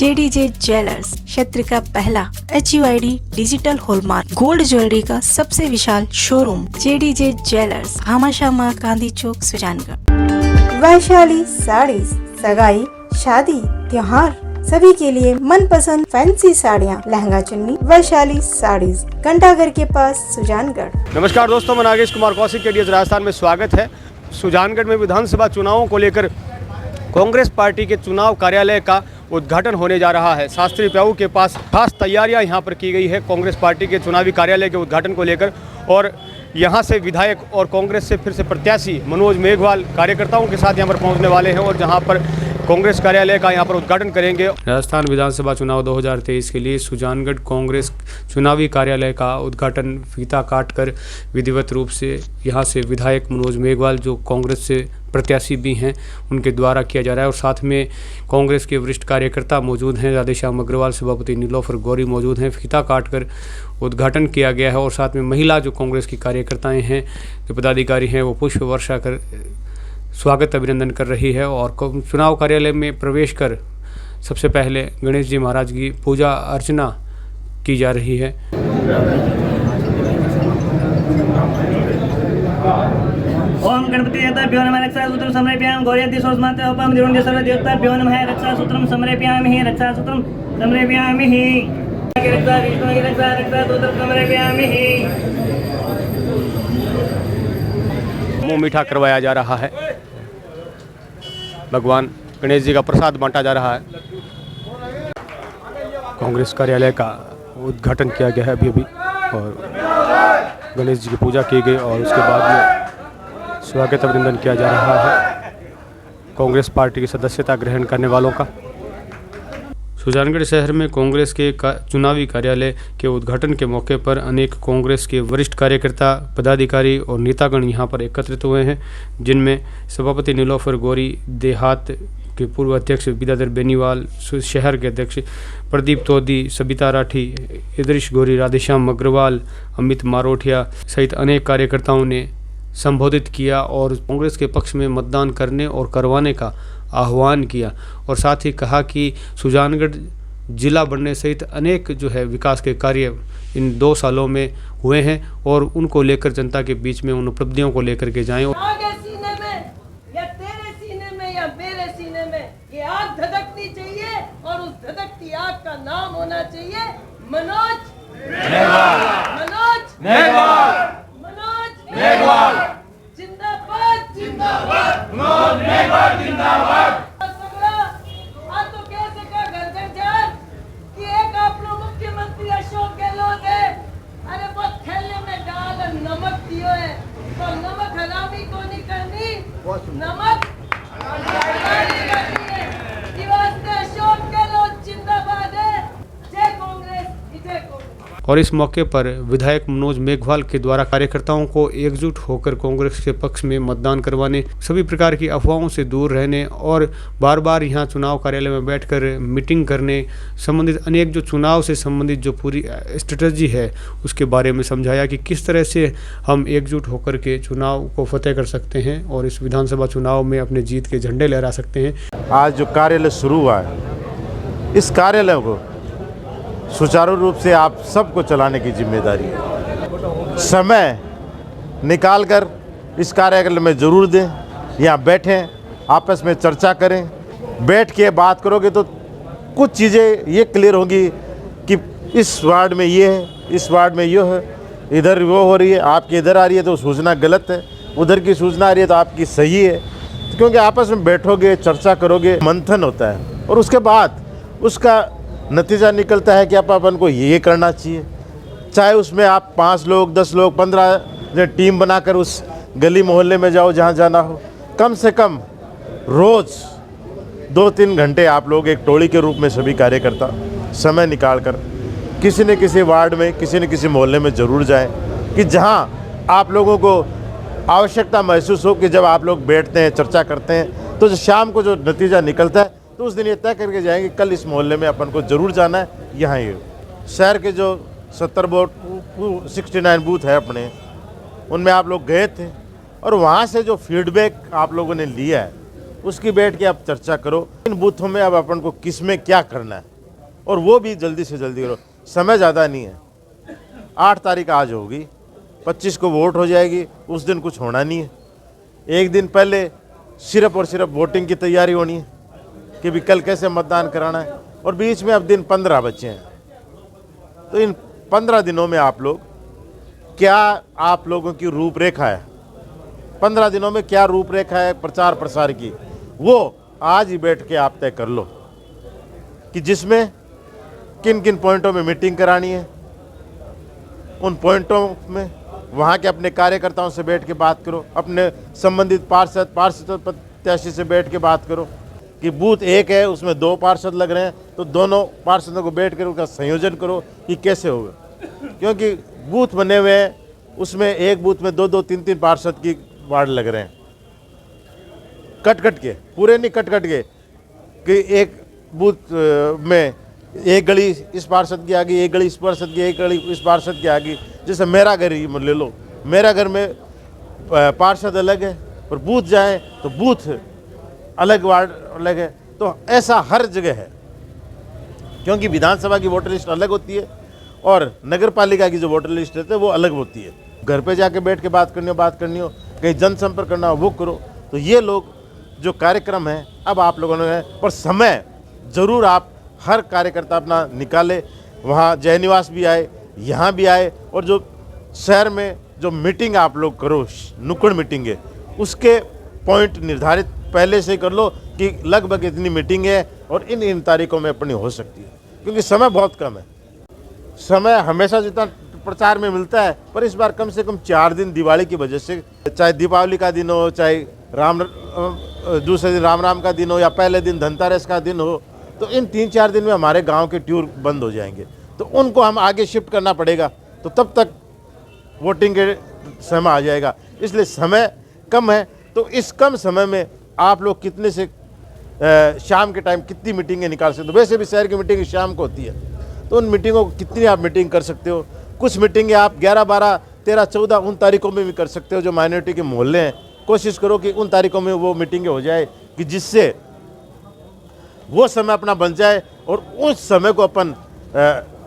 JDJ jewellers क्षेत्र का पहला HUID digital hallmark gold jewellery का सबसे विशाल showroom JDJ jewellers, Bhamashah Gandhi Chowk, Sujangarh. Vaishali sarees, सगाई, शादी, त्योहार सभी के लिए मनपसंद फैंसी साड़ियाँ, लहंगा चुन्नी, वैशाली साड़ीज, घंटाघर के पास, सुजानगढ़। नमस्कार दोस्तों, मैं नागेश कुमार कौशिक के डीएस राजस्थान में स्वागत है। सुजानगढ़ में विधानसभा चुनावों को लेकर कांग्रेस पार्टी के चुनाव कार्यालय का उद्घाटन होने जा रहा है। शास्त्री प्याऊ के पास खास तैयारियां यहां पर की गई है कांग्रेस पार्टी के चुनावी कार्यालय के उद्घाटन को लेकर। और यहां से विधायक और कांग्रेस से फिर से प्रत्याशी मनोज मेघवाल कार्यकर्ताओं के साथ यहां पर पहुंचने वाले हैं और जहां पर कांग्रेस कार्यालय का यहां पर उद्घाटन करेंगे। राजस्थान विधानसभा चुनाव 2023 के लिए सुजानगढ़ कांग्रेस चुनावी कार्यालय का उद्घाटन फीता काटकर विधिवत रूप से यहां से विधायक मनोज मेघवाल, जो कांग्रेस से प्रत्याशी भी हैं, उनके द्वारा किया जा रहा है। और साथ में कांग्रेस के वरिष्ठ कार्यकर्ता मौजूद हैं, राधेश्याम अग्रवाल, सभापति नीलोफर गौरी मौजूद हैं। फीता काटकर उद्घाटन किया गया है और साथ में महिला जो कांग्रेस की कार्यकर्ताएं हैं, जो पदाधिकारी हैं, वो पुष्प वर्षा कर स्वागत अभिनंदन कर रही है। और चुनाव कार्यालय में प्रवेश कर सबसे पहले गणेश जी महाराज की पूजा अर्चना की जा रही है। ओम गणपति देवताभ्यो नमः रक्षासूत्रं समर्पयामि गौर्यति सोऽस्मात् अपं दिवं सर्व देवताभ्यो नमः रक्षासूत्रं समर्पयामि रक्षासूत्रं समर्पयामि रक्षा विष्णु की रक्षा सूत्रं समर्पयामि। मुँह मीठा करवाया जा रहा है, भगवान गणेश जी का प्रसाद बांटा जा रहा है। कांग्रेस कार्यालय का उद्घाटन किया गया है अभी और गणेश जी की पूजा की गई और उसके बाद में स्वागत अभिनंदन किया जा रहा है कांग्रेस पार्टी की सदस्यता ग्रहण करने वालों का। सुजानगढ़ शहर में कांग्रेस के चुनावी कार्यालय के उद्घाटन के मौके पर अनेक कांग्रेस के वरिष्ठ कार्यकर्ता, पदाधिकारी और नेतागण यहां पर एकत्रित हुए हैं, जिनमें सभापति नीलोफर गौरी, देहात के पूर्व अध्यक्ष विद्याधर बेनीवाल, शहर के अध्यक्ष प्रदीप तोदी, सबिता राठी, इदरीश गौरी, राधेश्याम अग्रवाल, अमित मारोठिया सहित अनेक कार्यकर्ताओं ने संबोधित किया और कांग्रेस के पक्ष में मतदान करने और करवाने का आह्वान किया। और साथ ही कहा कि सुजानगढ़ जिला बनने सहित अनेक जो है विकास के कार्य इन 2 सालों में हुए हैं और उनको लेकर जनता के बीच में उन उपलब्धियों को लेकर के जाएं। आगे सीने में या तेरे सीने में या मेरे सीने में ये आग धधकनी चाहिए और उस धधकती आग का नाम होना चाहिए मनोज मेघवाल। मनोज मेघवाल, मनोज मेघवाल जिंदाबाद, जिंदाबाद, मनोज मेघवाल जिंदाबाद। आज तो कैसे का घर घर कि एक आप लोग मुख्यमंत्री अशोक गहलोत है, अरे वो थैले में डाल नमक दियो है तो नमक हरामी को नहीं करनी, नमक हरामी करनी है। ये वास्ते अशोक गहलोत जिंदाबाद है। जय कांग्रेस, विजय कांग्रेस। और इस मौके पर विधायक मनोज मेघवाल के द्वारा कार्यकर्ताओं को एकजुट होकर कांग्रेस के पक्ष में मतदान करवाने, सभी प्रकार की अफवाहों से दूर रहने और बार बार यहां चुनाव कार्यालय में बैठकर मीटिंग करने संबंधित अनेक जो चुनाव से संबंधित जो पूरी स्ट्रेटजी है उसके बारे में समझाया कि किस तरह से हम एकजुट होकर के चुनाव को फतेह कर सकते हैं और इस विधानसभा चुनाव में अपने जीत के झंडे लहरा सकते हैं। आज जो कार्यालय शुरू हुआ है, इस कार्यालय को सुचारू रूप से आप सबको चलाने की जिम्मेदारी है। समय निकालकर इस कार्यालय में ज़रूर दें, यहाँ बैठें, आपस में चर्चा करें। बैठ के बात करोगे तो कुछ चीज़ें ये क्लियर होंगी कि इस वार्ड में ये है, इस वार्ड में ये है, इधर वो हो रही है, आपकी इधर आ रही है तो सूचना गलत है, उधर की सूचना आ रही है तो आपकी सही है। क्योंकि आपस में बैठोगे, चर्चा करोगे, मंथन होता है और उसके बाद उसका नतीजा निकलता है कि अपन को ये करना चाहिए। चाहे उसमें आप 5 लोग, 10 लोग, 15 टीम बनाकर उस गली मोहल्ले में जाओ जहाँ जाना हो। कम से कम रोज़ 2-3 घंटे आप लोग एक टोली के रूप में सभी कार्यकर्ता समय निकालकर किसी न किसी वार्ड में, किसी न किसी मोहल्ले में ज़रूर जाएं कि जहाँ आप लोगों को आवश्यकता महसूस हो कि जब आप लोग बैठते हैं, चर्चा करते हैं तो शाम को जो नतीजा निकलता है तो उस दिन ये तय करके जाएंगे कल इस मोहल्ले में अपन को ज़रूर जाना है। यहाँ ये शहर के जो 69 बूथ है अपने, उनमें आप लोग गए थे और वहाँ से जो फीडबैक आप लोगों ने लिया है उसकी बैठ के आप चर्चा करो इन बूथों में अब अपन को किस में क्या करना है। और वो भी जल्दी से जल्दी करो, समय ज़्यादा नहीं है। 8 तारीख आज होगी, 25 को वोट हो जाएगी, उस दिन कुछ होना नहीं है। एक दिन पहले सिर्फ और सिर्फ वोटिंग की तैयारी होनी है कि भी कल कैसे मतदान कराना है, और बीच में अब दिन 15 बचे हैं। तो इन 15 दिनों में आप लोग क्या, आप लोगों की रूपरेखा है, 15 दिनों में क्या रूपरेखा है प्रचार प्रसार की, वो आज ही बैठ के आप तय कर लो कि जिसमें किन किन पॉइंटों में मीटिंग करानी है। उन पॉइंटों में वहाँ के अपने कार्यकर्ताओं से बैठ के बात करो, अपने संबंधित पार्षद प्रत्याशी से बैठ के बात करो कि बूथ एक है उसमें 2 पार्षद लग रहे हैं, तो दोनों पार्षदों को बैठ कर उसका संयोजन करो कि कैसे होगा। क्योंकि बूथ बने हुए हैं, उसमें एक बूथ में 2-2, 3-3 पार्षद की वार्ड लग रहे हैं, कट के, पूरे नहीं कट के, कि एक बूथ में एक गली इस पार्षद की आ गई, एक गली इस पार्षद की, एक गली इस पार्षद की आ गई। जैसे मेरा घर ही ले लो, मेरा घर में पार्षद अलग है और बूथ जाए तो बूथ अलग, वार्ड अलग है। तो ऐसा हर जगह है, क्योंकि विधानसभा की वोटर लिस्ट अलग होती है और नगर पालिका की जो वोटर लिस्ट रहती है वो अलग होती है। घर पे जाके बैठ के बात करनी हो, कहीं जनसंपर्क करना हो, वो करो। तो ये लोग जो कार्यक्रम है अब आप लोगों ने है, पर समय ज़रूर आप हर कार्यकर्ता अपना निकाले, वहाँ जय निवास भी आए, यहाँ भी आए, और जो शहर में जो मीटिंग आप लोग करो, नुक्कड़ मीटिंग है, उसके पॉइंट निर्धारित पहले से कर लो कि लगभग इतनी मीटिंग है और इन तारीखों में अपनी हो सकती है, क्योंकि समय बहुत कम है। समय हमेशा जितना प्रचार में मिलता है, पर इस बार कम से कम 4 दिन दिवाली की वजह से, चाहे दीपावली का दिन हो, चाहे दूसरे दिन राम का दिन हो, या पहले दिन धनतेरस का दिन हो, तो इन 3-4 दिन में हमारे गांव के टूर बंद हो जाएंगे, तो उनको हम आगे शिफ्ट करना पड़ेगा, तो तब तक वोटिंग के समय आ जाएगा। इसलिए समय कम है, तो इस कम समय में आप लोग कितने से शाम के टाइम कितनी मीटिंगें निकाल सकते हो। वैसे भी शहर की मीटिंग शाम को होती है, तो उन मीटिंगों को कितनी आप मीटिंग कर सकते हो। कुछ मीटिंगें आप 11, 12, 13, 14 उन तारीखों में भी कर सकते हो जो माइनॉरिटी के मोहल्ले हैं। कोशिश करो कि उन तारीखों में वो मीटिंगें हो जाए कि जिससे वो समय अपना बन जाए, और उस समय को अपन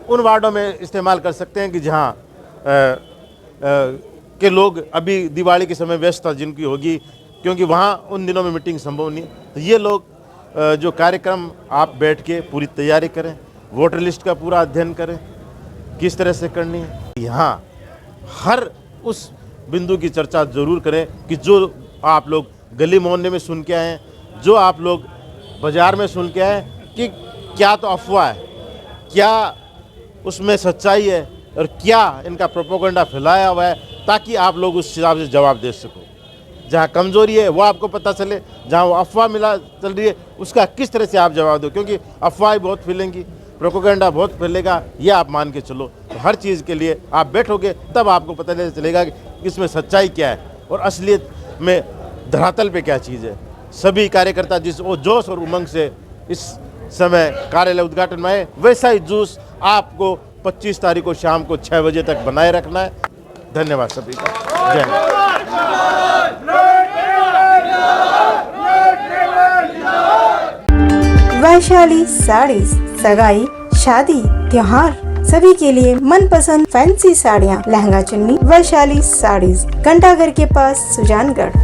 उन वार्डों में इस्तेमाल कर सकते हैं कि जहाँ के लोग अभी दिवाली के समय व्यस्त जिनकी होगी, क्योंकि वहाँ उन दिनों में मीटिंग संभव नहीं। तो ये लोग जो कार्यक्रम आप बैठ के पूरी तैयारी करें, वोटर लिस्ट का पूरा अध्ययन करें, किस तरह से करनी है। यहाँ हर उस बिंदु की चर्चा ज़रूर करें कि जो आप लोग गली मोहल्ले में सुन के आए हैं, जो आप लोग बाज़ार में सुन के आए कि क्या तो अफवाह है, क्या उसमें सच्चाई है, और क्या इनका प्रोपेगेंडा फैलाया हुआ है, ताकि आप लोग उस हिसाब से जवाब दे सको। जहाँ कमज़ोरी है वो आपको पता चले, जहाँ वो अफवाह मिला चल रही है उसका किस तरह से आप जवाब दो, क्योंकि अफवाहें बहुत फैलेंगी, प्रोपेगेंडा बहुत फैलेगा, ये आप मान के चलो। तो हर चीज़ के लिए आप बैठोगे तब आपको पता चलेगा कि इसमें सच्चाई क्या है और असलियत में धरातल पे क्या चीज़ है। सभी कार्यकर्ता जिस वो जोश और उमंग से इस समय कार्यालय उद्घाटन में आए, वैसा ही जोश आपको 25 तारीख को शाम को 6 बजे तक बनाए रखना है। धन्यवाद सभी का। जय हिंद। वैशाली साड़ीज, सगाई, शादी, त्योहार सभी के लिए मनपसंद फैंसी साड़ियाँ, लहंगा चुन्नी। वैशाली साड़ीज, घंटाघर के पास, सुजानगढ़।